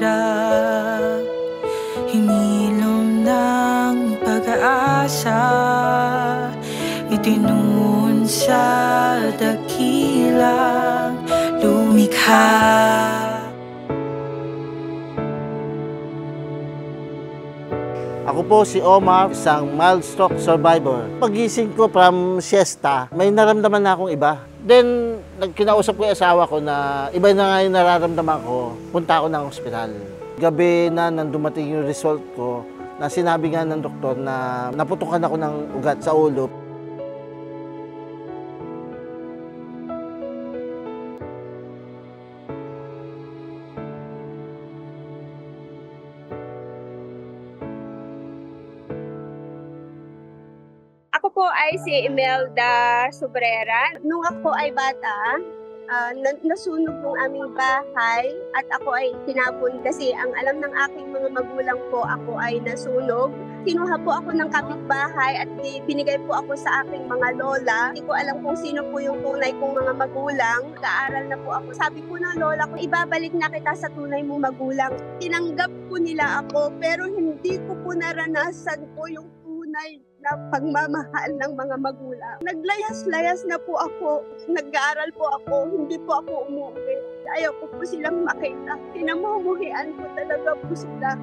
hirap, hinilom ng pag-aasa, itinuon sa dakilang lumikha. Ako po si Omar, isang mild stroke survivor. Pagising ko from siesta, may naramdaman na akong iba. Then, kinausap ko yung asawa ko na iba na nga yung nararamdaman ko, punta ako ng ospital. Gabi na nang dumating yung result ko, na sinabi nga ng doktor na naputukan ako ng ugat sa ulo. Ako po ay si Imelda Sobrera. Nung ako ay bata, nasunog yung aming bahay at ako ay tinapon kasi ang alam ng aking mga magulang po, ako ay nasunog. Kinuha po ako ng kapitbahay at binigay po ako sa aking mga lola. Hindi ko alam kung sino po yung tunay kong mga magulang. Kaaral na po ako. Sabi po ng lola ko, ibabalik na kita sa tunay mong magulang. Tinanggap po nila ako pero hindi ko po naranasan po yung tunay na pagmamahal ng mga magulang. Naglayas-layas na po ako. Nag-aaral po ako. Hindi po ako umuwi. Ayaw ko po silang makita. Pinamumuhian ko talaga po sila.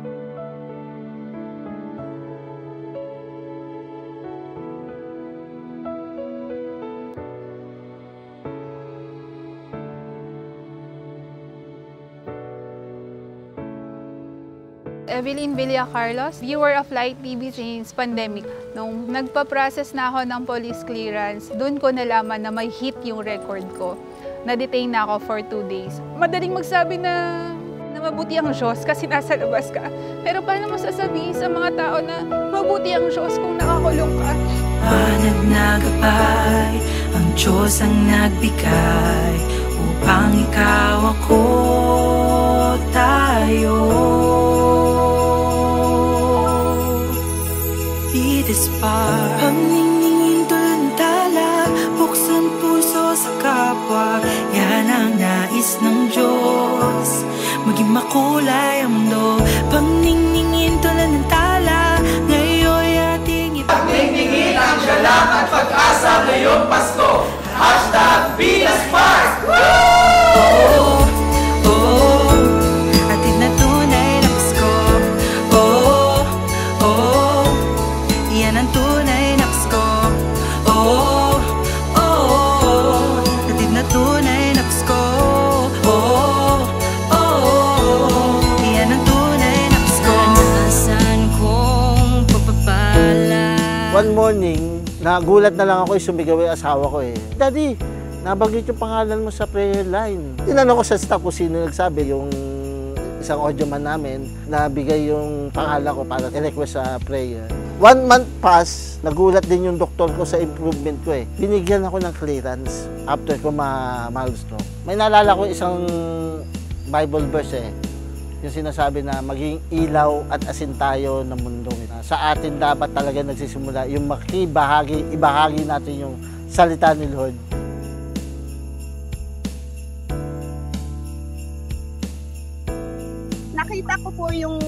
Evelyn Villacarlos, viewer of Light TV since pandemic. Nung nagpa-process na ako ng police clearance, doon ko nalaman na may hit yung record ko. Na-detain na ako for 2 days. Madaling magsabi na mabuti ang Diyos kasi nasa labas ka. Pero paano mo sasabihin sa mga tao na mabuti ang Diyos kung nakakulong ka? Panag nagabay, ang Diyos ang nagbigay, upang ikaw, ako, tayo. Pangningning tulad tala, buksan puso sa kapwa. Yan ang nais ng Diyos, maging makulay ang mundo. Pangningning tulad ng tala, ngayon ating Pangningnin ang galak at pag-asa ngayong Pasko. #BeTheSpark! One morning, nagulat na lang ako, sumigaw yung asawa ko eh. Daddy, nabanggit yung pangalan mo sa prayer line. Tinanong ko sa staff ko sino nagsabi, yung isang audio man namin, nabigay yung pangalan ko para i-request sa prayer. 1 month pass, nagulat din yung doktor ko sa improvement ko eh. Binigyan ako ng clearance after ko ma-mild stroke. May naalala ko isang Bible verse eh. Yung sinasabi na maging ilaw at asin tayo ng mundo. Sa atin dapat talaga nagsisimula yung ibahagi natin yung salita ni Lord. Nakita ko po yung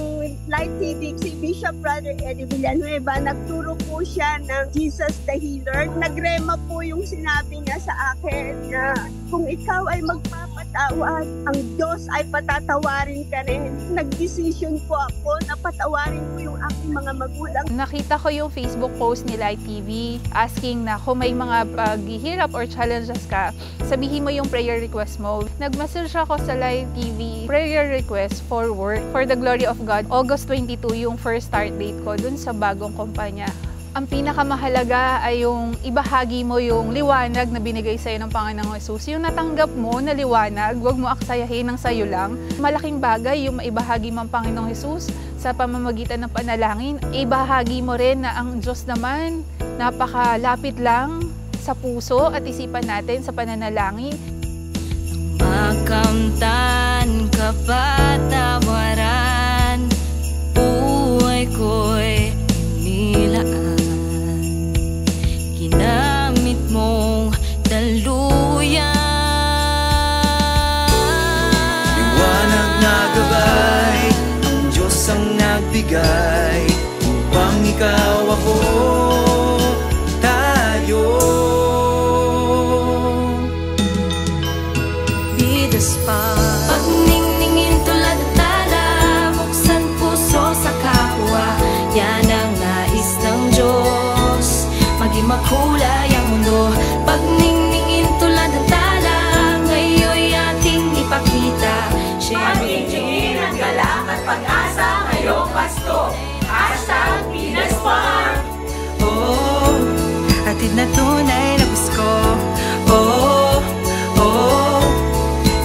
Light TV, si Bishop Brother Eddie Villanueva, nagturo po siya ng Jesus the Healer. Nagrema po yung sinabi niya sa akin na kung ikaw ay magpapatawad, ang Diyos ay patatawarin ka rin. Nag-decision po ako na patawarin ko yung aking mga magulang. Nakita ko yung Facebook post ni Light TV asking na kung may mga paghihirap or challenges ka, sabihin mo yung prayer request mo. Nag-message ako sa Light TV, prayer request for work, for the glory of God. August 22 yung first start date ko dun sa bagong kumpanya. Ang pinakamahalaga ay yung ibahagi mo yung liwanag na binigay sa'yo ng Panginoong Hesus. Yung natanggap mo na liwanag, huwag mo aksayahin ng sa'yo lang. Malaking bagay yung maibahagi mo ang Panginoong Hesus sa pamamagitan ng panalangin. Ibahagi mo rin na ang Diyos naman napakalapit lang sa puso at isipan natin sa pananalangin. Makamtan kapatawaran, buhay ko'y nilaan. Ginamit mong daluyan. Liwanag na gabay, nagbigay upang ikaw ako tayo. Be the spark. Pagningningin tulad ng tala, buksan puso sa kapwa. Yan ang nais ng Diyos, maging makulay ang mundo. Pagningningin tulad ng tala, ngayon'y ating ipakita. Pagningningin ang galak at pag-asa ngayong Pasko. Hashtag Be the Spark. Oh, hatid na tunay na Pasko. Oh, oh,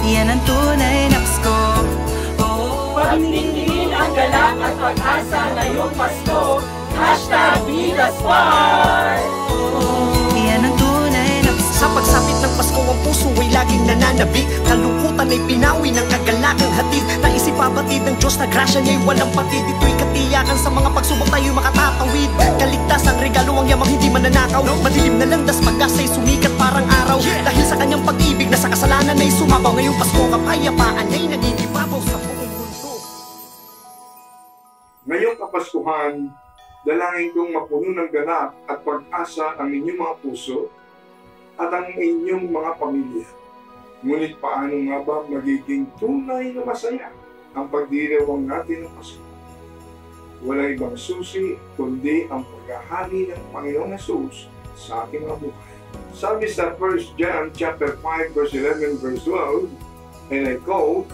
yan ang tunay na Pasko. Oh, Pagningningin ang galak at pag-asa ngayong Pasko. Hashtag Be the Spark. yan ang tunay na Pasko. Sa pagsapit ng Pasko, ang puso ay laging nananabik. Kalungkutan ay pinawi ng kagalakang hatid. Naisip pabatid ng Diyos na grasya niya'y walang patid. Ito'y katiyakan sa mga pagsubok tayo'y makatatawid. Kaligtasan, regalo ang yamang hindi mananakaw. Madilim na landas, pag-asa'y sumikat parang araw. Dahil sa kanyang pag-ibig na sa kasalanan ay sumabaw. Ngayong Pasko, kapayapaan ay nangingibabaw sa buong mundo. Ngayong Kapaskuhan, dalangin kong mapuno ng ganap at pag-asa ang inyong mga puso at ang inyong mga pamilya. Ngunit paano nga ba magiging tunay na masaya ang pagdiriwang natin ng Pasko? Walang ibang susi kundi ang paghahari ng Panginoong Hesus sa ating mga buhay. Sabi sa 1 John chapter 5 verse 11 verse 12, and I quote,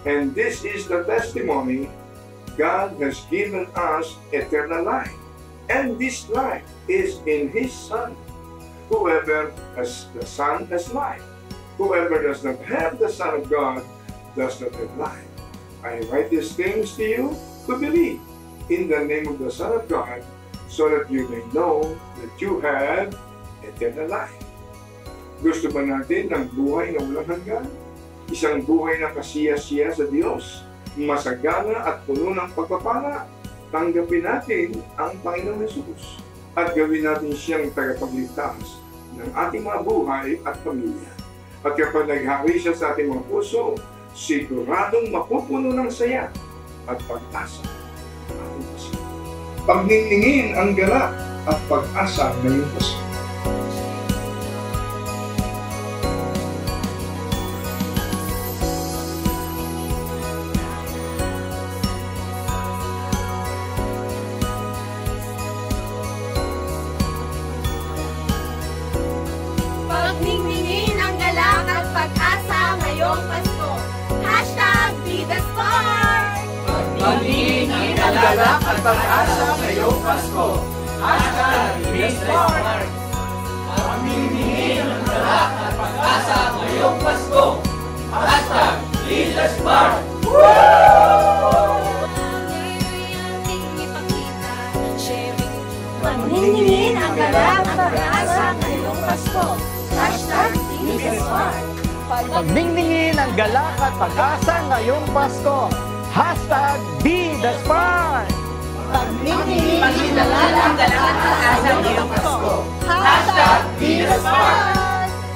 "And this is the testimony, God has given us eternal life, and this life is in His Son. Whoever has the Son has life. Whoever does not have the Son of God does not have life. I write these things to you to believe in the name of the Son of God, so that you may know that you have eternal life." Gusto ba natin ng buhay na walang hanggan? Isang buhay na kasiya-siya sa Diyos, masagana at puno ng pagpapala? Tanggapin natin ang Panginoong Hesus at gawin natin siyang tagapagligtas ng ating mga buhay at pamilya. At kapag naghari siya sa ating mga puso, siguradong mapupuno ng saya at pag-asa ang ating Pasko. Pagningningin ang galak at pag-asa ngayong Pasko. Pagningningin ang galak at pag-asa ngayong Pasko. Hashtag Be the Spark. Pagningin ang galak at pag-asa ngayong Pasko. Hashtag Be the Spark. Pagningin ang galak at pag-asa ngayong Pasko. Hashtag Be the Spark. Pagningin ang galak at pag-asa ngayong Pasko. Hashtag Be the Spark. Pagningningin ang galak at pag-asa ngayong Pasko. Hashtag Be the Spark. Pagningin ang galak at pag-asa ngayong Pasko. Hashtag Be the Spark.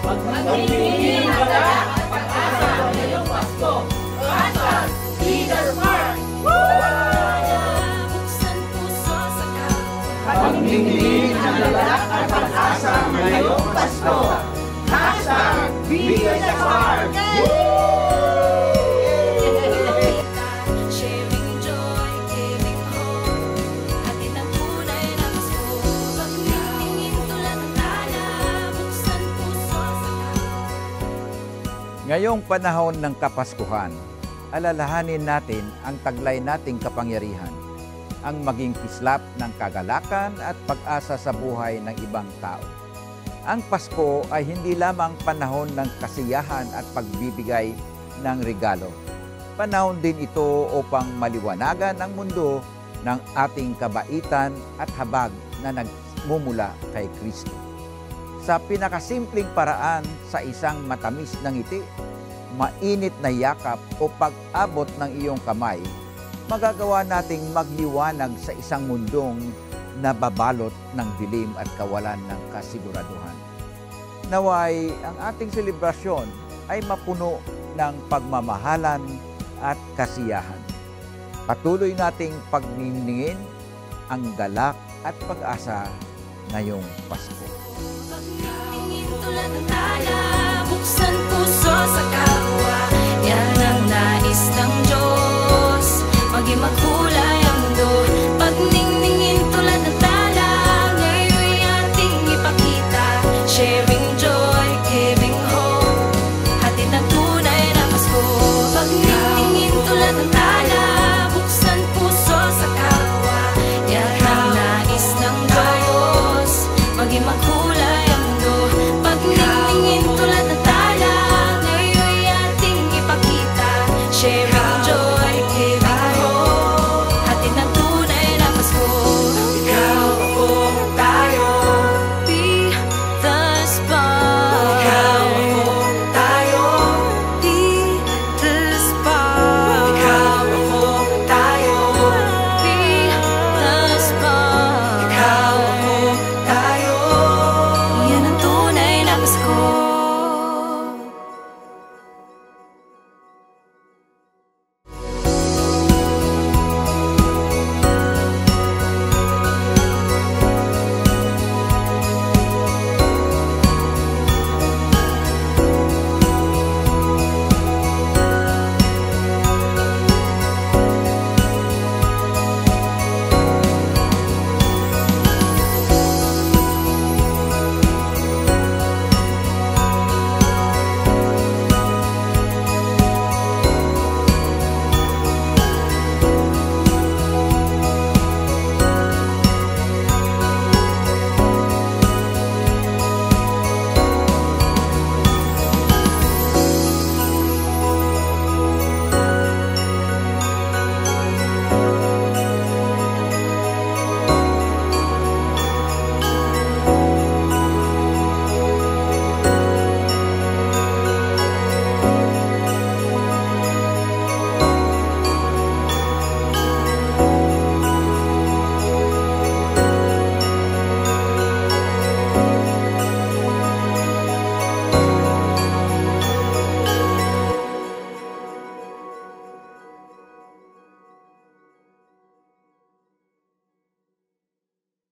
Pagningin ang galak at pag-asa ngayong Pasko. Hashtag Be the Spark. Buksan puso sa kapwa. Pagningin ang galak at pag-asa ngayong Pasko. Hashtag Be the Spark. Sharing joy, giving hope. Hatid ng kulay ng Pasko. Pagningin tulad ng tala, buksan puso sa kapwa. Ngayong panahon ng Kapaskuhan, alalahanin natin ang taglay nating kapangyarihan, ang maging kislap ng kagalakan at pag-asa sa buhay ng ibang tao. Ang Pasko ay hindi lamang panahon ng kasiyahan at pagbibigay ng regalo. Panahon din ito upang maliwanagan ang mundo ng ating kabaitan at habag na nagmumula kay Kristo. Sa pinakasimpleng paraan, sa isang matamis na ngiti, mainit na yakap o pag-abot ng iyong kamay, magagawa nating magliwanag sa isang mundong nababalot ng dilim at kawalan ng kasiguraduhan. Naway, ang ating selebrasyon ay mapuno ng pagmamahalan at kasiyahan. Patuloy nating pagniningin ang galak at pag-asa ngayong Pasko. Pagniningin tulad ng tala